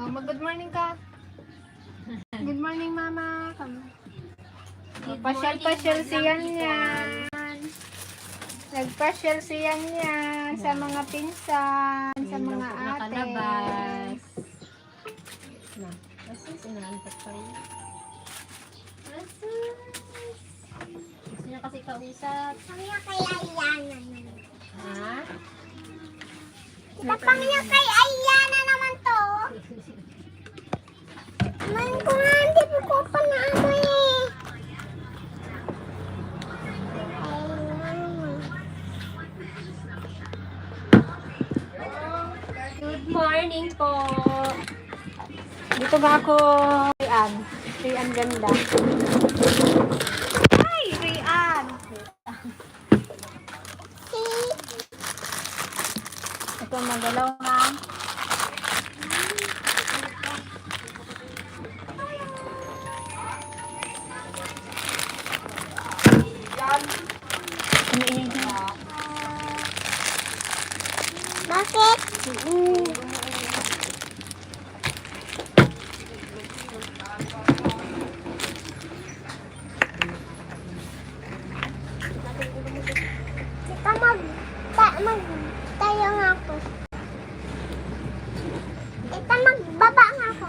Mag-good morning ka. Good morning, Mama. Pasyal-pasyal siyan yan. Nagpasyal siyan yan sa mga pinsan, sa mga ate. Nakalabas. Na, kasi sinantak pa rin. Gusto niya kasi kausap. Pangya kay Ayana. Ha? Pangya kay Ayana naman to. Man ko nga, hindi ko pa naamoy eh. Good morning po. Dito ba ako, Rian? Rian ganda. Ay, Rian! Ito magalaw na. Bakit? Kita magtayo nga ako. Kita magbaba nga ako.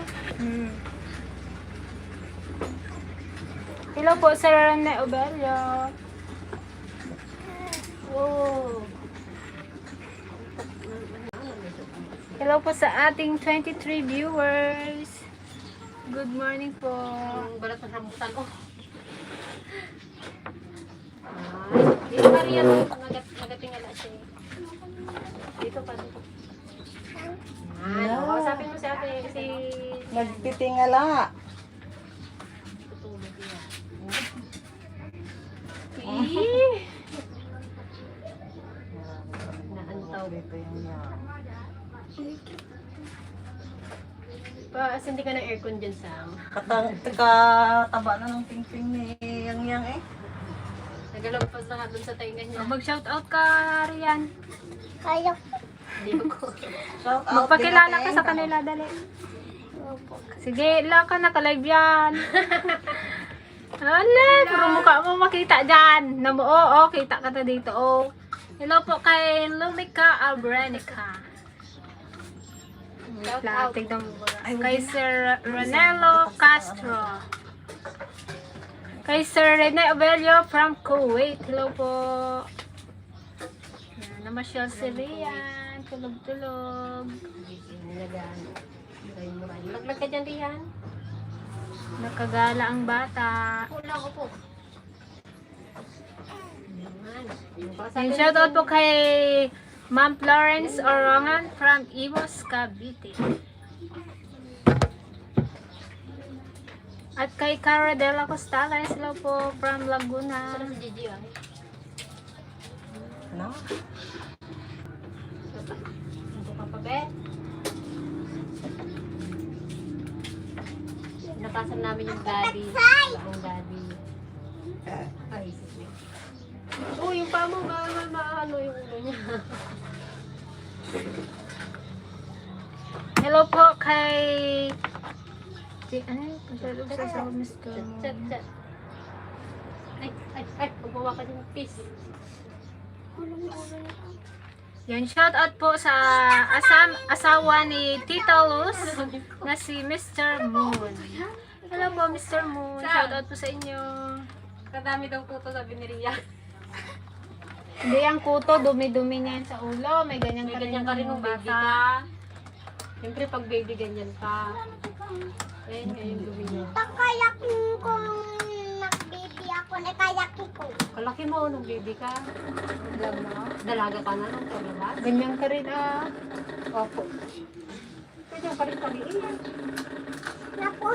Hello po, Sir Rene Obelio. Wow. Hello po sa ating 23 viewers. Good morning po. Ang balat ng rambutan ko. Dito pa rin yan. Nagatingala siya. Dito pa. Kausapin mo si ate. Si... Nagtitingala. Tutulog yan. Naantaw. Dito yung Hindi ka ng aircon dyan, Sam. Kataba na ng ping-ping ni Yang eh. Nagalagpas na nga dun sa tainga niya. Mag-shoutout ka, Rian. Kaya Hindi ko. Shout out Magpakilala din ka natin. sa kanila, dali. Sige, la ka na, ka-live yan. Hala, puro mukha mo makita dyan. Oo, kita ka na dito, oh. Hello po kay Lumika Albrenica. Shout out. Tignan mo. Kay Sir Ronelo Castro. Kay Sir Rene Obelio from Kuwait. Hello po. Yan, namasyal si Rian. Tulog-tulog. Laglag ka dyan, Rihan. Nakagala ang bata. Wala ko po. And shoutout po kay Ma'am Florence Orongan from Imus, Cavite. At kay Cara de la Costala, hello po from Laguna. Saan si Gigi, ay? No? Ito ka pa, be? Nakasan namin yung daddy. Ang daddy. Ay, sige. Oh, yung pa mo, maano yung ulo niya. Hello po kay... Ay, pagsalog sa Mr. Chat, chat. Ay, pagbawa ka din, peace. Yan, shoutout po sa asawa ni Tita Luz na si Mr. Moon. Hello po, Mr. Moon. Shoutout po sa inyo. Kadami daw po ito, sabi ni Ria. Hindi ang kuto, dumi-dumi niya yan sa ulo. May ganyan May ka rin ganyan ka rin yung nung baby bata. ka. Siyempre, pag baby, ganyan ka. Ayan, yung dumi niya. Takayakin ko nung nag-baby ako. Nakayakin ko. Kalaki mo nung baby ka. Dalaga ka na nung paglabas. Ganyan ka rin ah. Opo. Pwede pa rin pag-iiyan.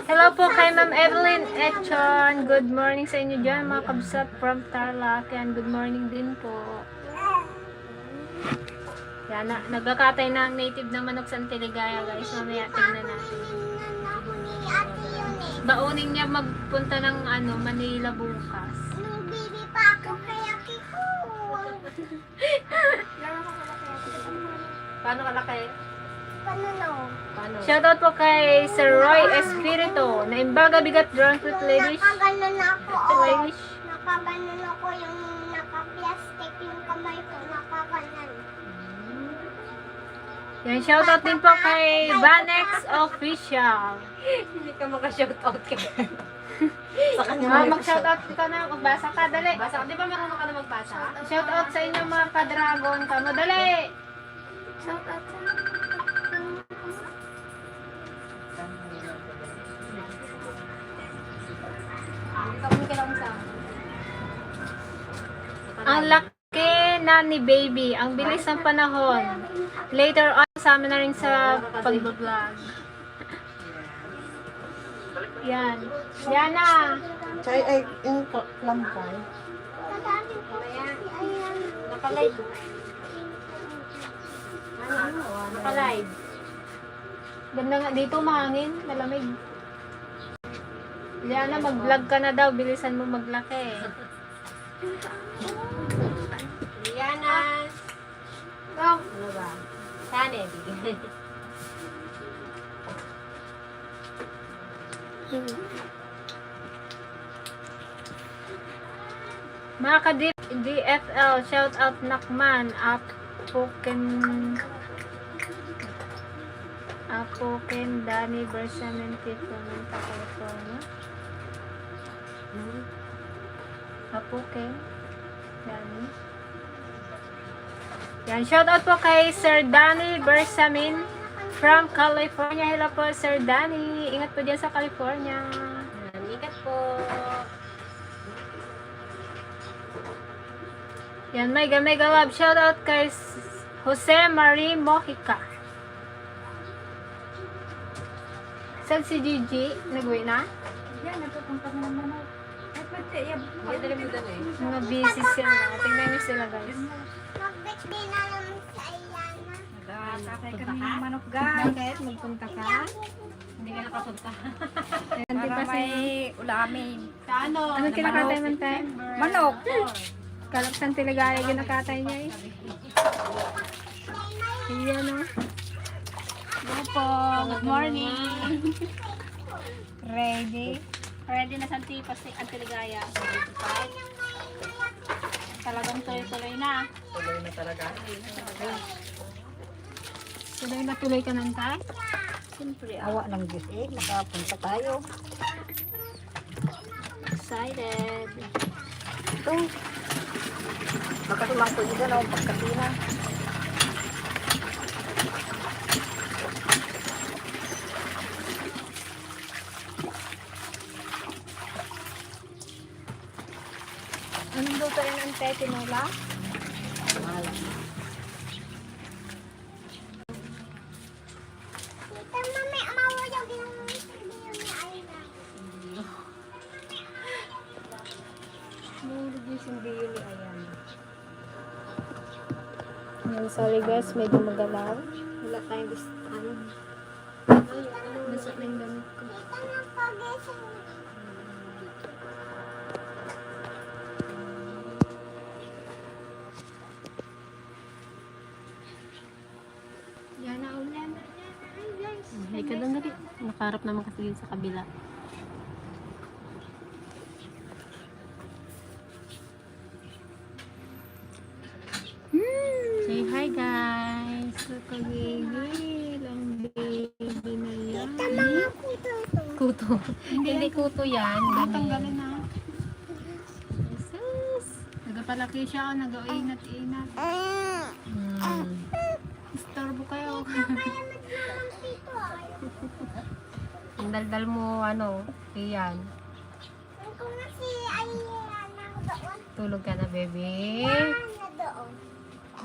Hello po kay Ma'am Evelyn Echon. Good morning sa inyo dyan mga kabsat from Tarlac. Yan, good morning din po. Yan, nagkakatay na ang native na manok sa Antiligaya guys. Mamaya tingnan natin. Bauning niya magpunta ng Manila bukas. Nung baby pa ako, kayaki ko. Paano kalaki? Paano? Paano? Shoutout po kay Sir Roy Espirito na Imbaga Bigat Drone Fruit Ladies. Nakaganon ako. Ladies. Nakaganon ako yung naka-plastic yung kamay ko. Nakaganon. Yan, shoutout din po kay Vanex Official. Hindi ka maka-shoutout ka. Sa kanya Ah, mag-shoutout ka na. Magbasa ka, dali. Basa ka, di ba marunong ka na magbasa? Shoutout sa inyo mga ka-dragon ka mo, dali. Shoutout sa Hindi ka muna kailangan sa Ang laki na ni baby. Ang bilis ng panahon. Later on, sama na rin sa pag-vlog. Yan. Yan na. Chay, ay, yung lampay. Kadami po kasi ayan. Naka-live. Ano? Naka-live. Ganda nga dito, mahangin. Malamig. Liana, mag-vlog ka na daw. Bilisan mo maglaki. Liana. Oh. Ano ba? Sana eh. Mga ka-DFL, shout out Nakman, Apoken, Dani, Bersamenti, Clementa, California. Apoken, Dani. Yan, shout out po kay Sir Danny Bersamin from California. Hello po, Sir Danny. Ingat po dyan sa California. Ikat po. Yan, mega love. Shout out kay Jose Marie Mojica. Saan si Gigi? Nag-uwi na? Yan, nagpupunta na naman ako. Ay, pwede, Hindi talaga mo doon eh. Mga busy sila. Tingnan niyo sila, guys. Mag-birthday na naman sa Ayana. Nagkakasakay Punta kami ka? ng manok, guys. Bakit? Magpunta ka? Hindi ka nakapunta. Hindi Para pa may ulamin. Sa ano? Anong kinakatay man tayo? Manok. Kalaksan tiligaya yung nakatay niya eh. Iyan o. Hello po. Good morning. Ready? Ready na sa antipas si Antiligaya. Talagang tuloy-tuloy na. Tuloy na talaga. Tuloy na tuloy ka ng tayo? Siyempre, Awa ng Diyos eh, nakapunta tayo. excited. Ito. Nakasulang ko dito na pagkasina. Anong luto yun ang tayo? Tinola? Tita, mami, mawala yung video ni Ayana. Nulog yung sindiyo ni Ayan. Yan, sorry guys, medyo magalaw. Wala tayong gusto. Ano? Nasa na yung damit ko. Tita, napagising na. Yan na ulan. Ay guys. Ay ka doon dali. Nakaharap naman kasi yun sa kabila. Say hi guys. Kagigil ang baby na yan. Mga puto ito. Kuto. Hindi kuto yan. Tanggalin na. Jesus. Nagapalaki siya, nag-inat-inat. Hmm. Istorbo kayo. Ang daldal mo ano. Iyan. Kung nga si Ayana doon. Tulog ka na baby. Na doon.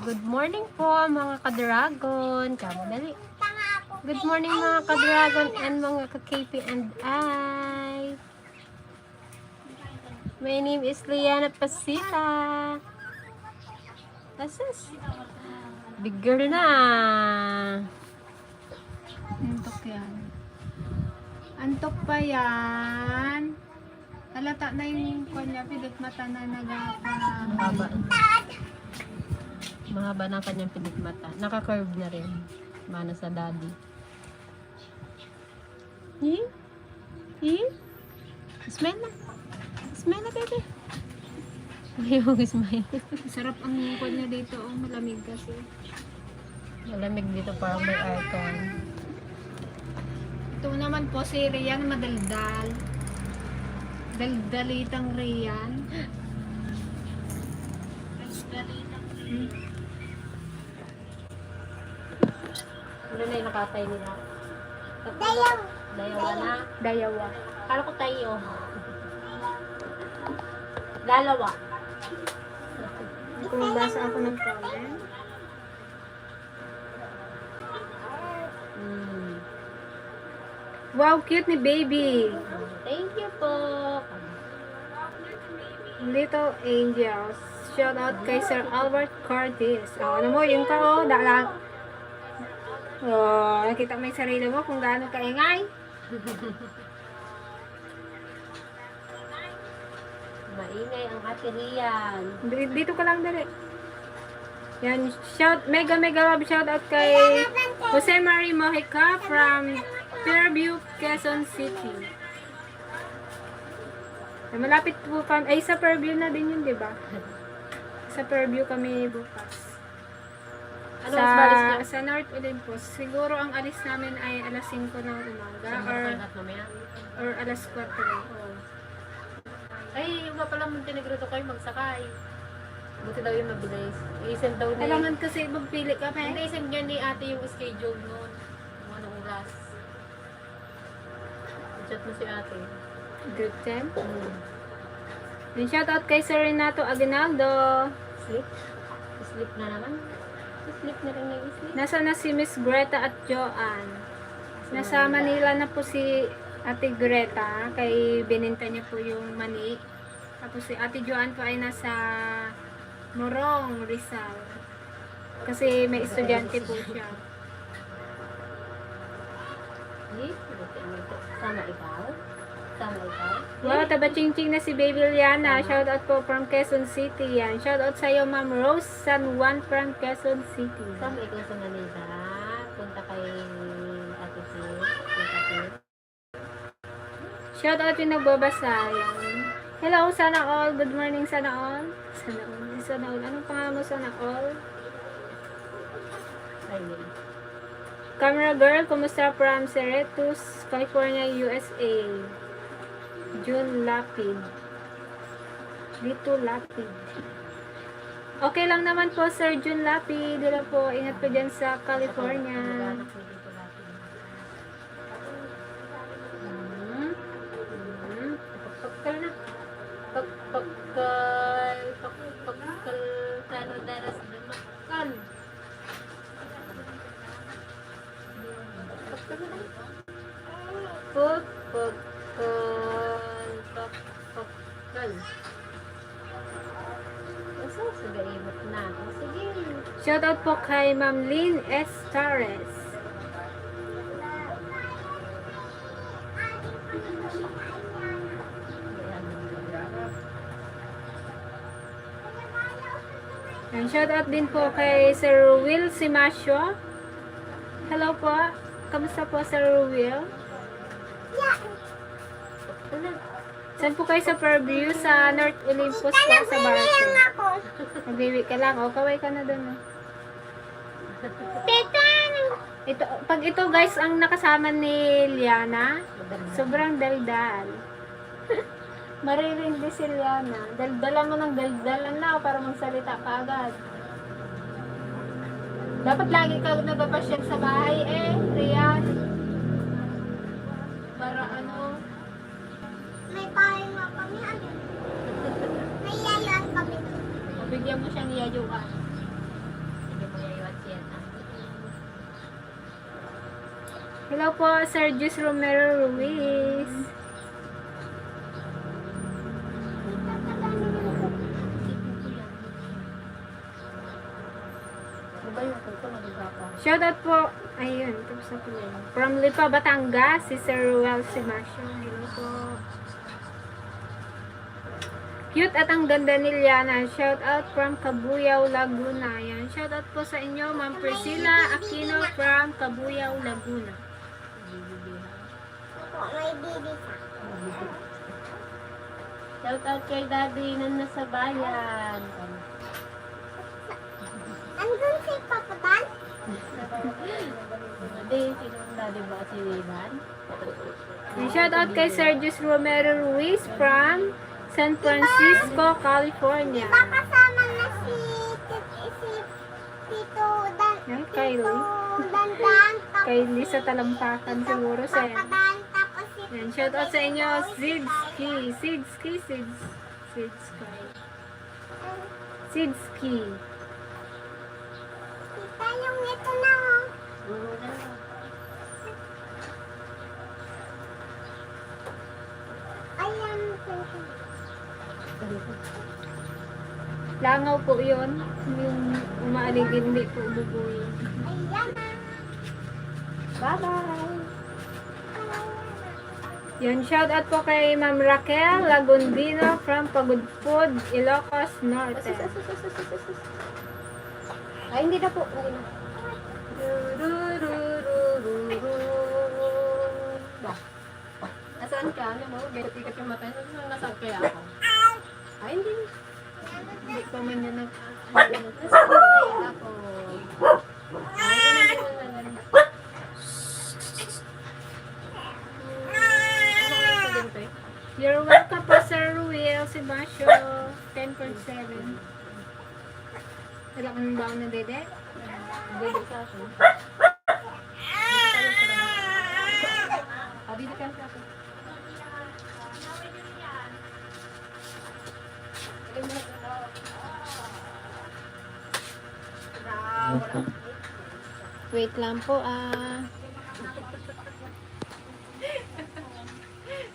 Good morning po mga ka-dragon. Kamo dali. Tanga ako. Good morning mga ka-dragon and mga ka-KP and I. My name is Liana Pasita. Asus. Big girl na. Antok yan. Antok pa yan. Halata na yung kanya, pilit mata na nagapa. Mahaba. Mahaba na ang kanyang pinigmata. Naka-curve na rin. Mana sa daddy. Eh? Eh? Smile na. Smile na, bebe. Ayaw smile. Sarap ang kwan niya dito. Oh, malamig kasi. Malamig dito parang may aircon. Ito naman po si Rian madaldal. Daldalitang Rian. Ano na yung nakatay nila? Dayaw. Dayawa na. Dayawa. Kala ko tayo. Dalawa. Kung basa ako ng comment. Mm. Wow, cute ni baby. Thank you po. Little Angels. Shout out kay Sir Albert Curtis. Oh, ano mo, yung ka, oh, dalang. Oh, nakita mo yung sarili mo kung gaano kaingay. Maingay ang ate Rian. Dito ka lang dali. Yan, mega love shout out kay Jose Marie Mojica from Fairview, Quezon City. Ay, malapit po kami. Ay, sa Fairview na din yun, di ba? Sa Fairview kami bukas. Ano mas balis niya? Sa North Olympus. Siguro ang alis namin ay alas 5 ng umaga or alas 4. Oo. Ay, yung nga pala Montenegro to kayo magsakay. Buti daw yung mabilis. I-send daw niya. Kailangan kasi magpili kami. Hindi, i-send niya ni ate yung schedule noon. Kung anong oras. I-chat mo si ate. Good time. And shout out kay Sir Renato Aguinaldo. Sleep? Sleep na naman. Sleep na rin yung sleep. Nasa na si Miss Greta at Joanne. Nasa Manila na po si Ate Greta. Kay bininta niya po yung mani. Tapos si Ate Joanne po ay nasa Morong, Rizal. Kasi may estudyante po siya. Eh, sama ikaw? Sama ikaw? Wow, taba-ching-ching na si Baby Liana. Shout out po from Quezon City yan. Shout out sa'yo, Ma'am Rose San Juan from Quezon City. Sama ikaw sa Manila. Punta kay ate Sis. Punta kay... Shout out yung nagbabasa. Yan. Hello, sana all. Good morning, sana all. Sana all. Sana all. Anong pangalan mo, sana all? Ayun. Camera girl, kumusta from Cerritos, California, USA? June Lapid. Dito Lapid. Okay lang naman po, Sir June Lapid. Dila po, ingat po dyan sa California. Mag-anak mo dito natin. Pagpagkal na. Pagpagkal. Pagpagkal. Tano daras na makal. Pagpagkal na. Pagpagkal. Pagpagkal. Asa sa gaimot na. Sige. Shout out po kay Ma'am Lynn S. Torres. And shout out din po kay Sir Will Simasio. Hello po. Kamusta po, Sir Will? Saan po kayo sa Fairview? Sa North Olympus po, sa Barco. Ako. Nagbiwi ka lang. O, kaway ka na doon. Tita. Ito, pag ito guys, ang nakasama ni Liana, sobrang daldal. Maririndi si Liana. Daldalan mo ng daldalan na para magsalita ka agad. Dapat lagi ka nagpapasyal sa bahay Rian. Para ano, May pahay nga kami. Ano? May yayaan kami. bigyan mo siyang yayuan. Sige mo yayawat siya. Hello po, Sir Jus Romero Ruiz. Ano ba yung kuko na diba pa? Shoutout po, ayun, tapos na po yun. From Lipa, Batangas, si Sir Ruel Simasio. Hello po. Cute at ang ganda ni Liana. Shout out from Cabuyao, Laguna. Yan. Shout out po sa inyo, Ma'am Priscilla Aquino from Cabuyao, Laguna. Opo, may bibi sa. Shout out kay Daddy na nasa bayan. Andun si Papa Dan? Daddy, sino ang daddy ba? Si Ivan? And shout out kay Sergius Romero Ruiz from San Francisco, California. Diba kasama na si Tito Dan? Yan, Kylie. Tito Dandan. Kay Lisa Talampakan siguro sa Papa Dan, tapos si yan. Shout out sa inyo, Sidski. Sidski. Tita, yung ito na oh. Ayan, Langaw po yun. Yung umaalig, hindi po bubuyo. ayan na. Bye-bye! Yan, shout out po kay Ma'am Raquel Lagundino from Pagudpud, Ilocos Norte. Ay, hindi na po. Hindi na. Ba? Nasaan ka? Ano mo? Bigat-igat yung mata. Nasaan kaya ako? Ay, hindi. Hindi pa man yan Nasaan kaya ako? Ay, hindi naman naganda. Ano ang aksidente? You're welcome po, Sir Ruel Sebastian, 10.7. Wala kang baon na dede? Dito sa akin. Dito ka sa akin. Wait lang po,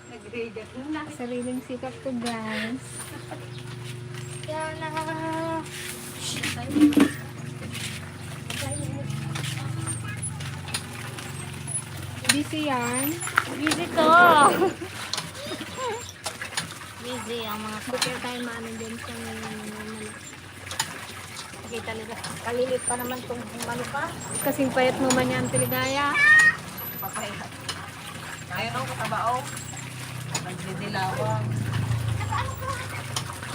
Nagregat na. sariling sikap to, guys. Yan na. Busy yan. Busy to. Busy ang mga Hindi kaya tayo maano dyan sa mga kita nila. Kalilit pa naman itong manuka. kasing payat mo man yan, Tiligaya. Papaya. Kaya nung katabaong. Nagdidilawang.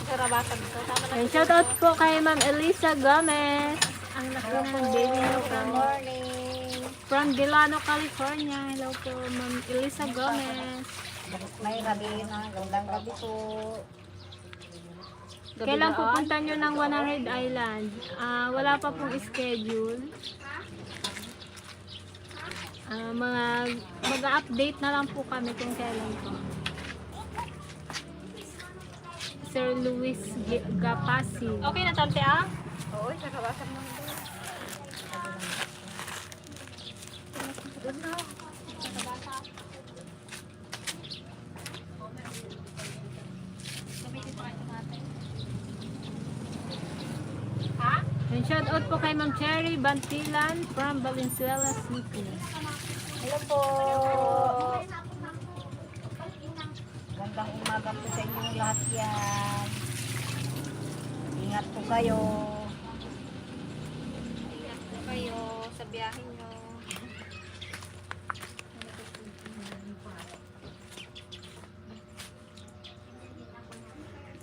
Sarabasan ito. Tama na. And shout out po kay Ma'am Elisa Gomez. Ang laki ng baby niyo Morning. from Delano, California. Hello po, Ma'am Elisa Gomez. May gabi na. Gandang gabi po. Kailan pupunta nyo ng 100 Island? Wala pa pong schedule. Mag-update na lang po kami kung kailan po. Sir Luis Gapasi. Okay na, tante ah? Oo, sarabasan mo ito. And shout out po kay Ma'am Cherry Bantilan from Valenzuela City. Hello po. Gandang umaga po sa inyong lahat yan. Ingat po kayo. Kayo sa biyahe nyo.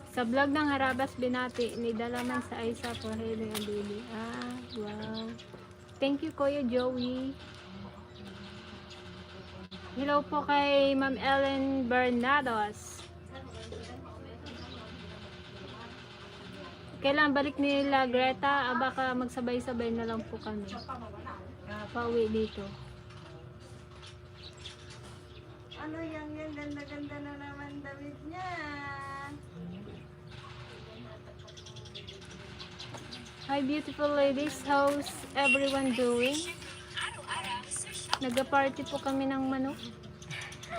Sa vlog ng Harabas Binati, ni Dalaman sa Aisa for Healing and Baby. Wow. Thank you, Kuya Joey. Hello po kay Ma'am Ellen Bernados. Kailan balik nila Greta? Baka magsabay-sabay na lang po kami. Pauwi dito. Ano yan? Ganda-ganda na naman damit niya. Hi beautiful ladies, how's everyone doing? Nag-party po kami ng manok.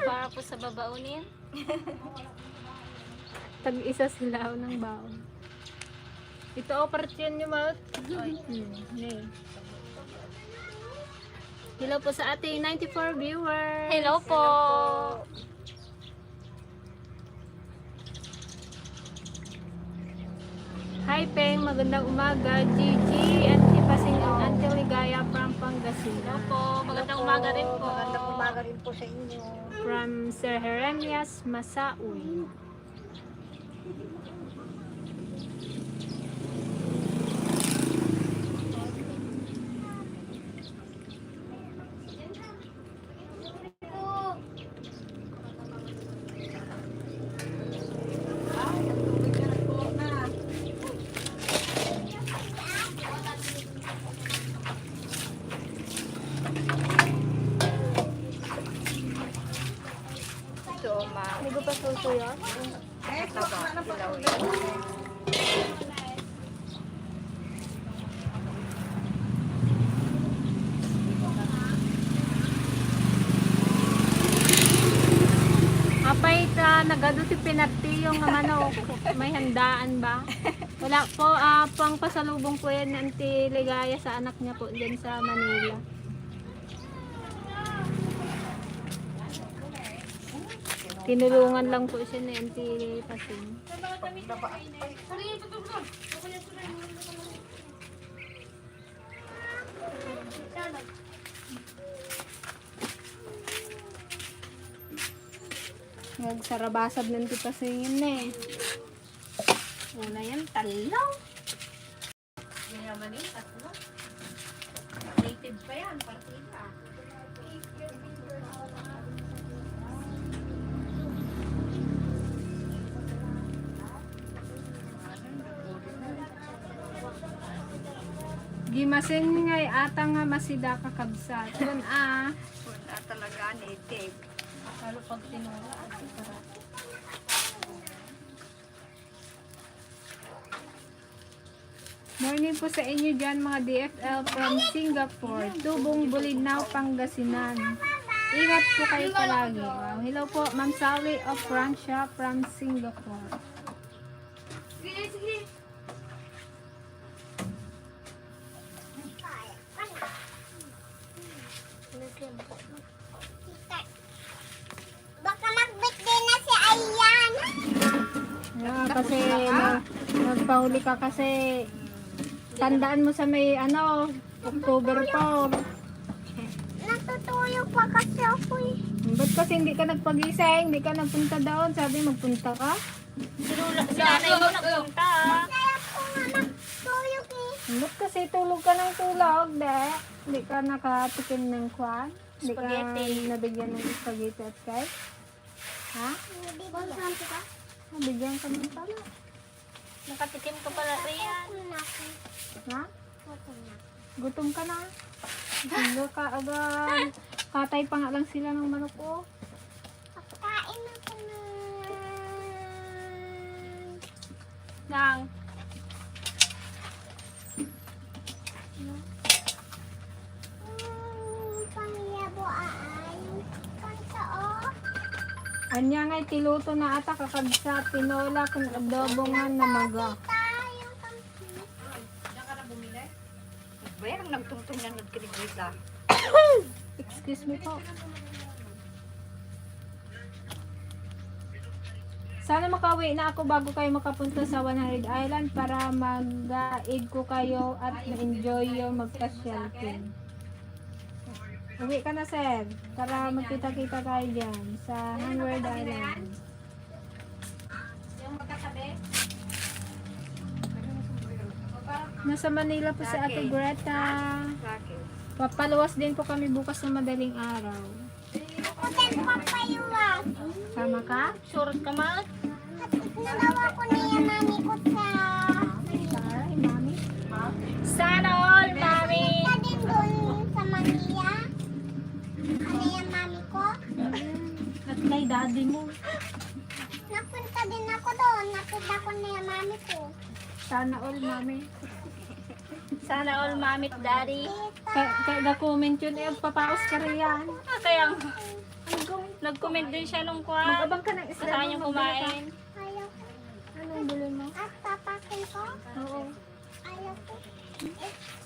Para po sa babaunin. Tag-isa sila ng baon. Ito operasyon nyo ba? Hello po sa ating 94 viewers. Hello po. Hi Peng, magandang umaga. Gigi, Auntie Pasing, Auntie Ligaya from Pangasinan. Po, magandang umaga rin po. Magandang umaga rin po sa inyo. From Sir Jeremias Masaoy. Ito, Hindi ko pa suso yun. Apay nagado ti pinati yung manok. May handaan ba? Wala po, pang pasalubong po yan ng Auntie Ligaya sa anak niya po dyan sa Manila. Tinulungan lang po siya ni Auntie Pasing. Nagsarabasab ng Auntie Pasing yun na eh. Una yan, talaw. Mayaman yung tatlo. Native pa yan, partida. Gimasing ngay ata nga masida kakabsat. Yun Wala talaga native. Lalo pag tinula. Morning po sa inyo dyan mga DFL from Singapore. Tubong Bulinaw, Pangasinan. Ingat po kayo palagi. Wow. Hello po, Ma'am Sally of Francia from Singapore. Baka mag-birthday na si Ayan. Yeah, kasi nagpahuli ka kasi tandaan mo sa may October 4. Natutuyo pa kasi ako eh. Ba't kasi hindi ka nagpagising? Hindi ka nagpunta doon? Sabi magpunta ka? Sinanay mo nagpunta. Kaya ko nga nagtuyo eh. Ba't kasi tulog ka ng tulog, de? Hindi ka nakatikim ng kwan? Hindi ka Spaghetti. nabigyan ng spaghetti at cake? Ha? Bigyan ka? Nabigyan ka ng pala. Nakatikim ka pala riyan. Ha? Gutom ka na? Hindi ka agad. Katay pa nga lang sila ng manok ko. Kain ako na. Nang. Pangyabo aayong kansa oh. Anya nga tiluto na ata kakabsa. Tinola kung adobo nga na maga. Tayong kansa. Bayang nagtungtong na nagkinigrita. Excuse me po. Sana makauwi na ako bago kayo makapunta sa 100 Island para mag-aid ko kayo at ma-enjoy yung magpa-shelter. Uwi ka na, sir. Para magkita-kita tayo dyan sa 100 Island. Yung magkatabi. Nasa Manila po si Ate Greta. Bakit? Papaluwas din po kami bukas ng madaling araw. Hotel papayuwas. Sama ka? Sure ka man? At nalawa ko na yung mami ko sa... Sorry, mami. Sana all, mami! Ka din doon sa Manila. Ano yung mami ko? At kay daddy mo. Napunta din ako doon. Nakita ko na yung mami ko. Sana all, mami. Sana all, mami at daddy. Kaya na-comment yun eh. Papaos ka rin yan. Kaya nag-comment din siya nung kwan. Mag-abang ka ng isla. Saan niyang kumain? Ayaw ko. Anong bili mo? At papakin ko? Oo. Ayaw ko.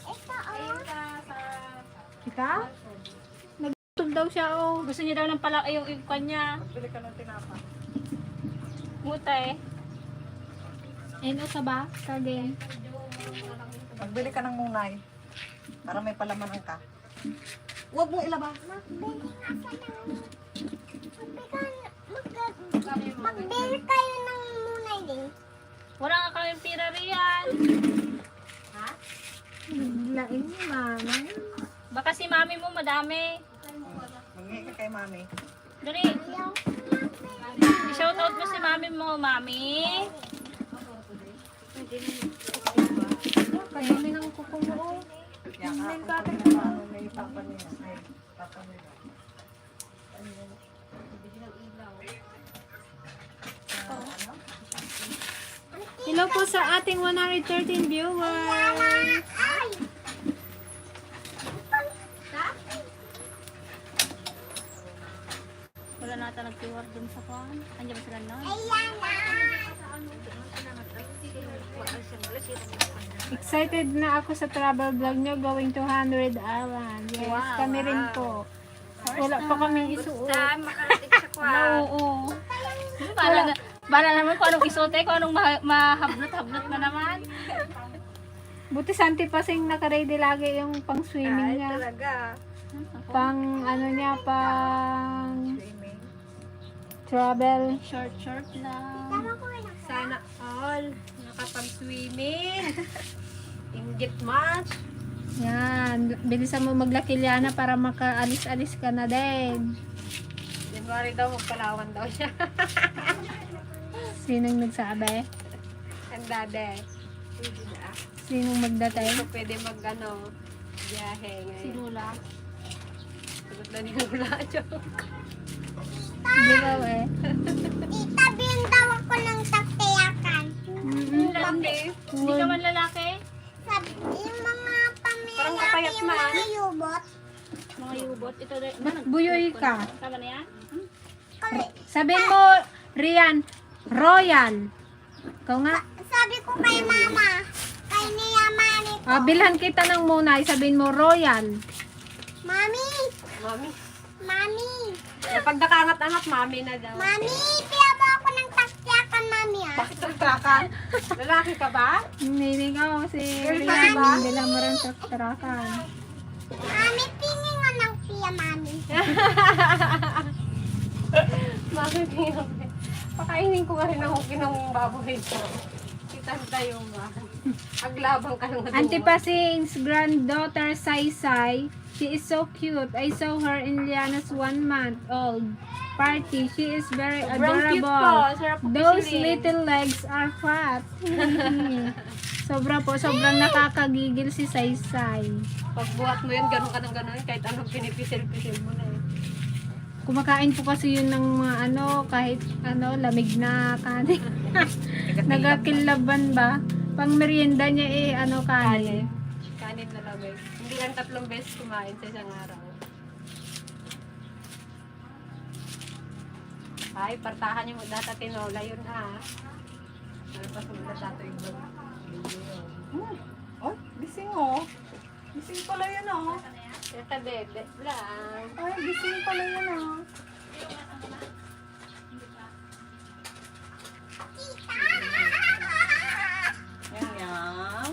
Ito oh. Ikaw? Nagtog daw siya, oh. Gusto niya daw ng pala yung kwan niya. Bili ka ng tinapa. Muta eh. Eno sa ba? Kage. Magbili ka ng munay. Para may palamanan ka. Huwag mong ilabas. Magbili kayo ng munay din. Wala nga kami pira riyan. Lain ni mama. Baka si mami mo madami. Mangingi ka kay mami. Dali. I-shoutout mo si mami mo, mami. Kaya may nang kukumo. May tatay na may papa nila. May papa nila. Hello po sa ating 113 viewers. Ay! Wala nata nag-reward dun sa kwan. Andiyan ba sila nun? Ayan na! Excited na ako sa travel vlog nyo going to 100 Island. Yes, Wow, kami rin po. Wala pa kami isuot. makarating sa Oo. Bala naman kung anong isote, kung anong mahablot-hablot na naman. Buti Santi Pasing naka-ready lagi yung pang swimming niya. Talaga. Pang ano niya, pang Swimming. travel. Short lang. Tama ko rin ako. Sana all nakapag-swimming. Inggit match. Yan, bilisan mo maglakiliana para makaalis-alis ka na din. January daw, magpalawan daw siya. Sinong nagsabi? Ang dade. Sinong magdatay? So, pwede mag-ano, biyahe ngayon. Si Lula. Sagot na ni Lula. Di ba eh? Tita, biyan daw ako ng taktiyakan. Lalaki? Hindi ka man lalaki? Sabi, yung mga Parang pamilya, kapayat yung na, mga ah. yubot. Mga yubot. Ito rin. Buyoy ka. Tama na yan? Sabihin mo, Rian, Royal. Ikaw nga. Sabi ko kay mama, kay Nia Mami ko, Bilhan kita ng munay, sabihin mo Royal. Mami, Mami. Mami, Pag nakangat-angat, mami na daw. Mami, piya mo ako ng taktiyakan, Mami ah. Bakit nagtrakan? Lalaki ka ba? Meaning ako si Rian, Mami. hindi lang marang trakan. Mami, tingin nga ng piya, Mami. Bakit yun? Pakainin ko nga rin ang ginawang baboy ko. Kita tayo ba? Aglabang ka ng Auntie Pasing's granddaughter Saysay, she is so cute. I saw her in Liana's 1-month-old party. She is very Sobrang cute po. adorable. Sarap po Those pisilin. little legs are fat. Sobrang nakakagigil si Saysay. Pag buhat mo yun, ganun ka ng ganun. Kahit anong pinipisil-pisil mo na eh. Kumakain po kasi yun ng mga kahit lamig na kanin. Nagakilaban ba? Pang merienda niya kanin. Kanin na lamig. Hindi lang 3 beses kumain sa isang araw. Ay, partahan yung data tinola yun ah. Ano pa sa data yung Oh, gising oh. Gising pala yan oh. Kaya bebe lang. Ay, gising pala yan oh. Yan yan.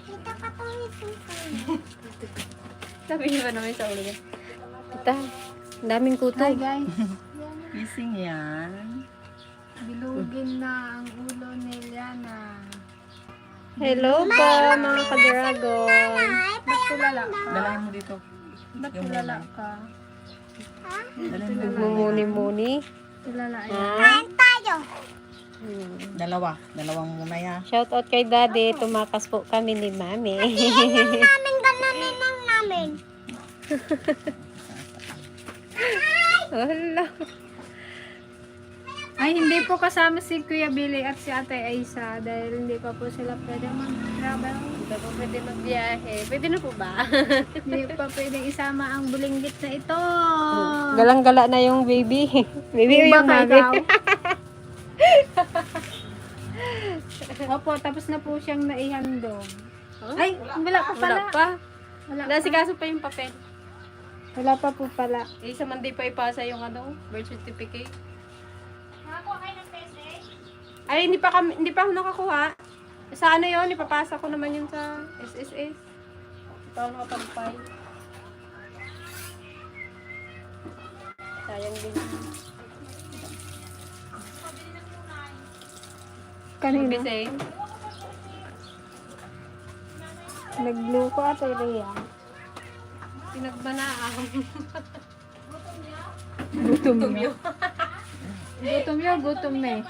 Tita, kapawisin ko. Sabi niyo ba naman sa ulo niya? Tita, ang daming kuto. Hi guys. Gising yan. Bilugin na ang ulo ni Liana. Hello po mga ka-dragon. Ay, Ba't tulala ka? Dalahin mo dito. Ba't tulala ka? Dalahin mo. Nagmumuni-muni. Tulala yan. kain tayo. Dalawang muna ya. Shout out kay Daddy. Tumakas po kami ni Mami. Namin gananin lang namin. Wala. Ay, hindi po kasama si Kuya Billy at si Ate Aisa dahil hindi pa po sila pwede mag-travel. Hindi po pwede magbiyahe. Pwede na po ba? Hindi pa pwedeng isama ang bulinggit na ito. Galang-gala na yung baby. Baby o yung Baka mami? ikaw. Opo, tapos na po siyang naihandog. Ay, wala pa pala. Wala pa. Wala pa. Nasikaso pa yung papel. Wala pa po pala. Sa Monday pa ipasa yung birth certificate. Ay, hindi pa ako nakakuha. Sa ano yun, ipapasa ko naman yun sa SSS. Ito ako nakapag-file. Sayang din. Kanina? Bising. Nag-blue ko at Rhea. Pinagbanaan. Gutom yun. Gutom yun, gutom na eh.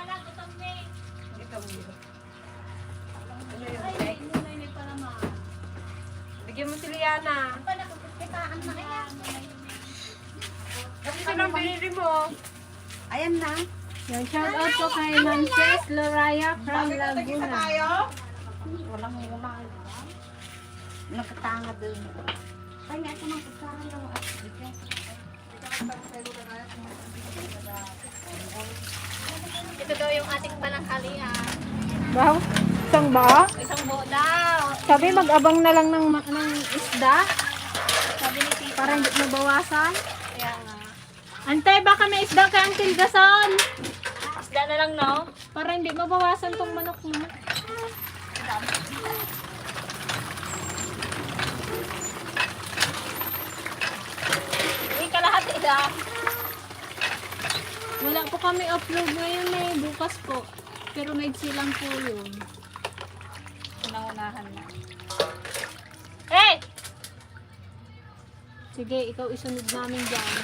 Bigyan mo si Liana. Kasi nang binili mo. Ayan na. Yan, shout out po kay Manses Loraya from Laguna. Walang muna. Nakatanga dun. Ay, nga ito ng kasama ng Ito daw yung ating pananghalian. Wow, isang ba? Isang buo daw. Sabi mag-abang na lang ng isda Sabi ni Tita. para hindi mabawasan. Kaya nga. Antay, baka may isda kay Uncle Gason. Isda na lang, no? Para hindi mabawasan tong manok mo. Uy, kalahati daw. Wala po kami upload ngayon eh, bukas po. Pero may silang po yun. Unang-unahan na. Hey! Sige, ikaw isunod namin dyan.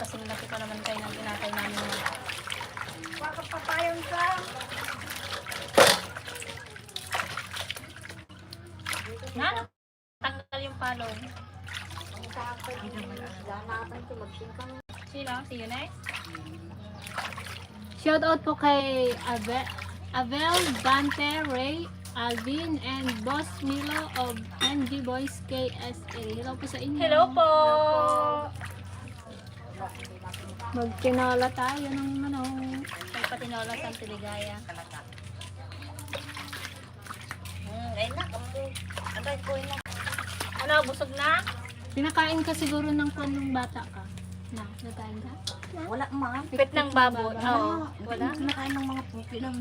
Kasi malaki pa naman kayo ng tinatay namin. Bakit papayang ka? Na? Tanggal yung palong. Sino? Si Eunice? Shout out po kay Avel, Dante, Ray, Alvin, and Boss Milo of NG Boys KSA. Hello po sa inyo. Hello po! Magtinola tayo ng manok. May patinola sa Tiligaya. Ayun na. Agay ko na. Ano, busog na? Pinakain ka siguro ng panong bata ka. Nakain ka? Wala ma'am. Pit ng baboy. Oo. Wala. Pinakain ng mga puti ng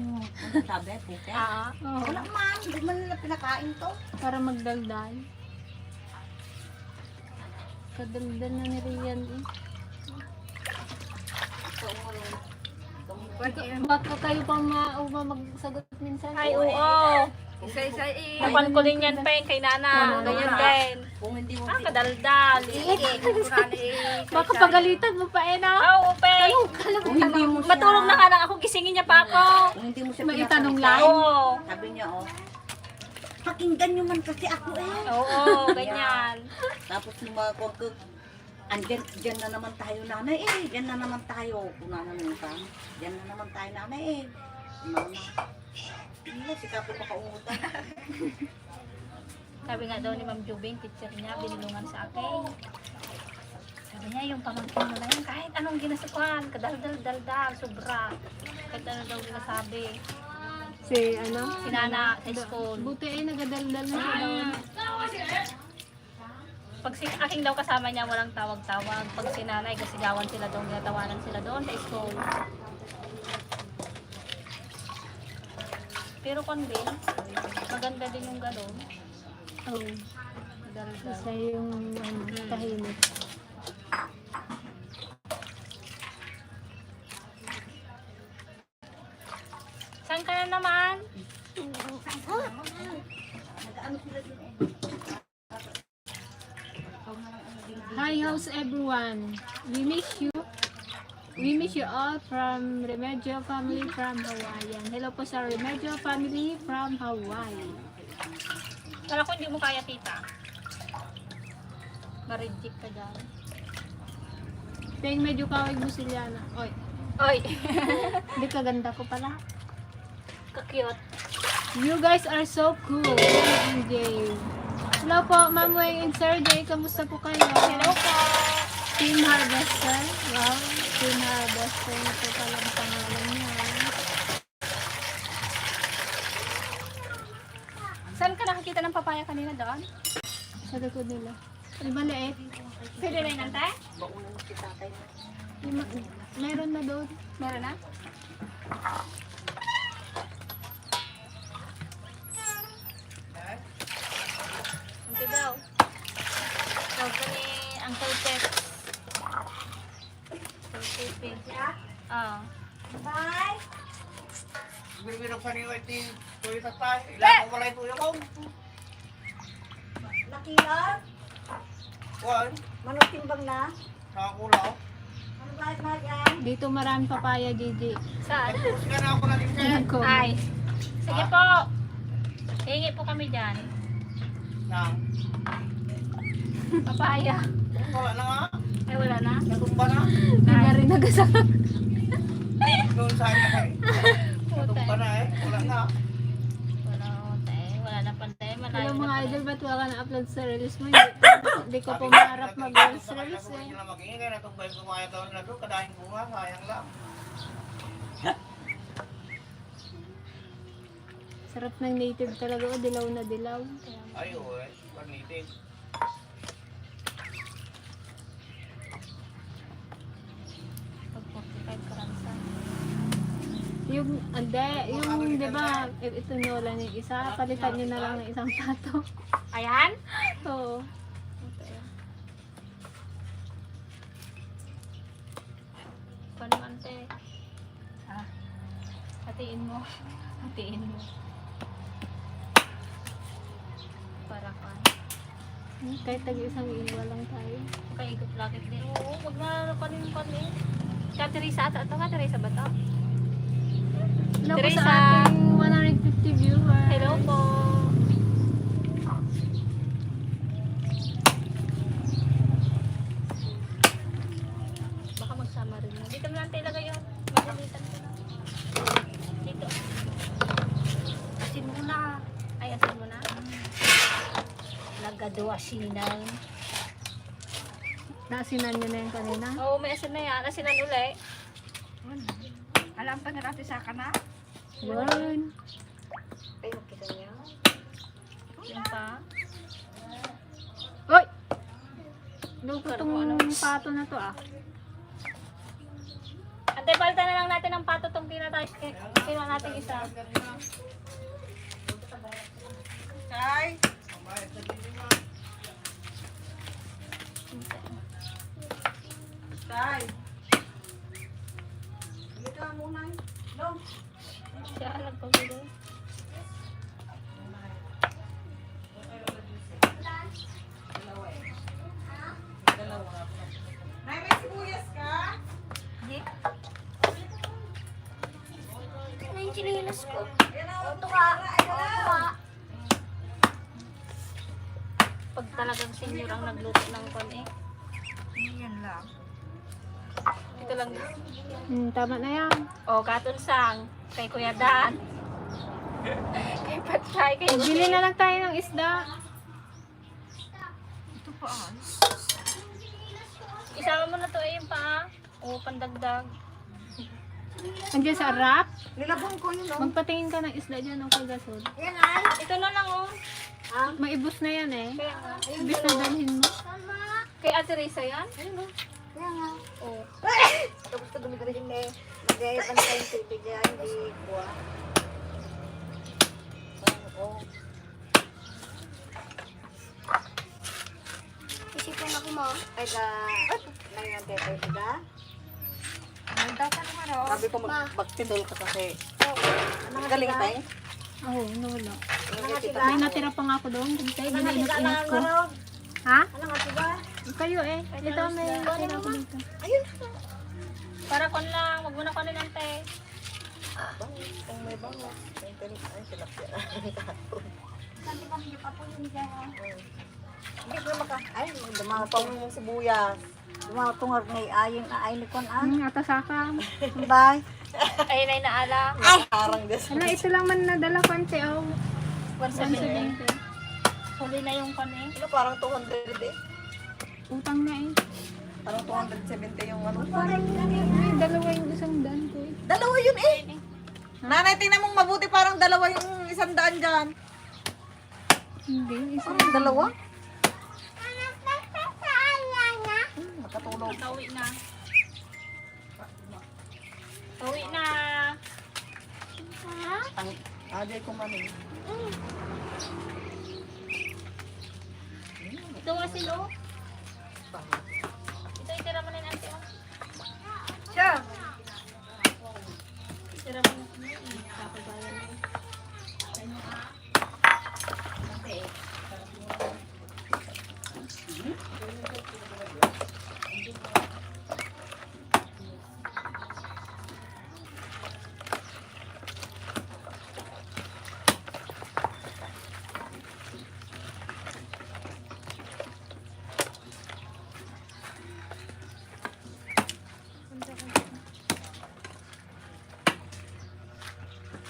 sabi, puti. Ah. Oo. Wala ma'am. Hindi man nila pinakain to. Para magdaldal. Kadaldal na ni Rian eh. Baka kayo pang magsagot minsan. Ay, oo. Isa-isa Napan ko din yan pa yung kay Nana. Ganyan din. Kung hindi mo Kadaldal. Baka pagalitan mo pa eh, no? Oo, pe. kung hindi mo siya, Matulog na ka lang ako. Gisingin niya pa ako. kung hindi mo siya May pinasalita, itanong lang. Oo. sabi niya, oh, pakinggan niyo man kasi ako eh. Oo, ganyan. Tapos yung mga kung andyan, dyan na naman tayo nanay eh. Dyan na naman tayo. Kung nananungan, dyan na naman tayo nanay eh. Mama. Hindi, sikapin makaungutan. Sabi nga daw ni Ma'am Jubing, teacher niya, binilungan sa akin. Sabi niya, yung pamangkin mo na yun, kahit anong ginasukan, kadaldal-daldal, sobra. Kahit ano daw ginasabi. Si ano? Si Nana sa school. Buti ay nagadaldal na siya daw. Pag si aking daw kasama niya, walang tawag-tawag. Pag si Nanay, kasigawan sila doon, ginatawanan sila doon sa school. Pero kung din, maganda din yung gano'n. Oh. Daldal. Isa yung tahimik. Saan ka na naman? Hi, how's everyone? We miss you. We miss you all from Remedyo family from Hawaii. Hello po sa Remedyo family from Hawaii. Kala ko hindi mo kaya, tita. Ma-reject ka dyan. Tingin medyo kawig mo si Liana. Oy, Oy! hindi kaganda ko pala. Ka-cute. You guys are so cool. MJ. Hello po, Ma'am Weng and Sir Jay. Kamusta po kayo? Hello po! Team Harvester. Wow, Team Harvester. Ito pala ang pangalan niya. Saan ka nakakita ng papaya kanina doon? Sa likod nila. Di ba liit? Pwede na yun, ante? Mauna na si tatay. Meron na doon. Meron na? Ante daw. Tawag ko ni Uncle Pep. Uncle Pep. Oo. Bye. Bibirok sa niyo iti tuyo tatay. Ilang ko walay tuyo ko. Nakilot. Wan, Manong timbang na. nakakulaw. Ano ba na yan? Dito marami papaya, Gigi. Saan? Sige na ako na din sir. Ayan ko. Ay. Sige po. Hingi po kami dyan. Nang, Papaya. wala na nga. Ay, wala na. Natumba na. Hindi na rin nagasama. Doon sa akin eh. Puta. Natumba na eh. Wala na. Wala na, wala na pantay. Hello Malayo mga na pala. idol, ba't wala ka na-upload sa release mo? Hindi ko po maharap mag-release release eh. Kaya mag-ingay, natumbay ko mga taon na doon. Kadahin ko nga, sayang lang. Sarap ng native talaga, oh, dilaw na dilaw. Ay, eh. Pag-native. Pag 45 karansa. Yung, di ba, ito wala ng isa, palitan nyo na lang ng isang pato. Ayan? Oo. Paano ante? Ah. Hatiin mo. Hatiin mo. Para ka. Kahit tag-isang iwa lang tayo. Kaikot lakit din. Oo, wag na kanin kanin. Ka Teresa ata to? Ka Teresa ba to? Hello po Teresa. sa ating 150 viewers. Hello po. Baka magsama rin na. Dito mo lang tayo lagay yun. Magalitan ko na. Dito. Asin mo na. Ay, asin mo na. Nagadawa sinang. Naasinan nyo na yung kanina. Oo, may asin na yan. Asinan uli. Alam pa na natin sa kana? Yun. Ay, makita niya. Yung pa. Hoy! Luto tong pato na to ah. Ante, palitan na lang natin ng pato tong tinatay. Kinuha natin isa. Kay. Kay. Dito ka muna. Long. Siya, nagpabili. Nay, may sibuyas ka? Hindi. Ano yung chinilas ko? Ito ka. Ito ka. Pag talagang senior ang nagluto ng kon eh. Yan lang. Ito lang. Tama na yan. O, katunsang. Kay Kuya Dan. Kay Patay. Kay Bili na lang tayo ng isda. Ito pa ah. Isama mo na to eh yung paa. O, pandagdag. Andiyan sa wrap. Nilabong ko yun, no? Magpatingin ka ng isda dyan, okay gasol. Yan ay. Ito na lang oh. Maibos na yan eh. Kaya nga. Ibis na dalhin mo. Kay Ate Risa yan? Yan nga. Oo. Tapos ito gumito rin eh. Nag-ayapan ka yung tubig yan. Hindi buwa. Oo. Isipin ako mo. Ay ka. Nangyang tetay sila. Nagdaw ka naman o. Sabi ko magtidol ka kasi. Ano Galing tayo. Oo, wala. Ano May natira pa nga ako doon. Kaya ginainot-inot ko. Ha? Ano nga diba? Kayo eh. Ito may natira ko dito. Ayun. Para kon lang. Wag mo na konin ante. Kung may bango. Ay, tilapia. Sabi kami yung papunin dyan. Hindi ko maka... Ay, dumatong yung sibuyas. Dumatong may ayong ay ni Kwan ah. Atasaka. Bye. Ayun ay naala. Parang gas. Ano, ito lang man nadala ko ante. Oh. 170. 170. Huli na yung kon eh. Ano, parang 200 eh. Utang na eh. Parang 270 yung ano. Ay, dalawa yung isang daan ko eh. Dalawa yun eh. Nanay, tingnan mong mabuti parang dalawa yung 100 dyan. Hindi, isa. Dalawa? tulog. Pauwi na. Pauwi na. Ang aday ko man eh. Ito nga silo. Ito itira mo na yung ante. Oh. Siya. Itira mo na yung kapabayan mo.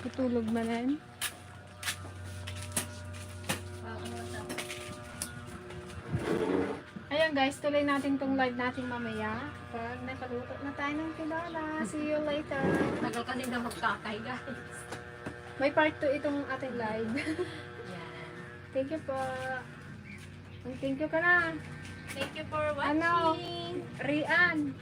Tutulog man. Ayan guys, tuloy natin tong live natin mamaya. Pag nakaluto na tayo ng tinola. See you later. Tagal kasi na magkakay guys. May part 2 itong ating live. Yan. Thank you po. Thank you ka na. Thank you for Ano? watching. Rian.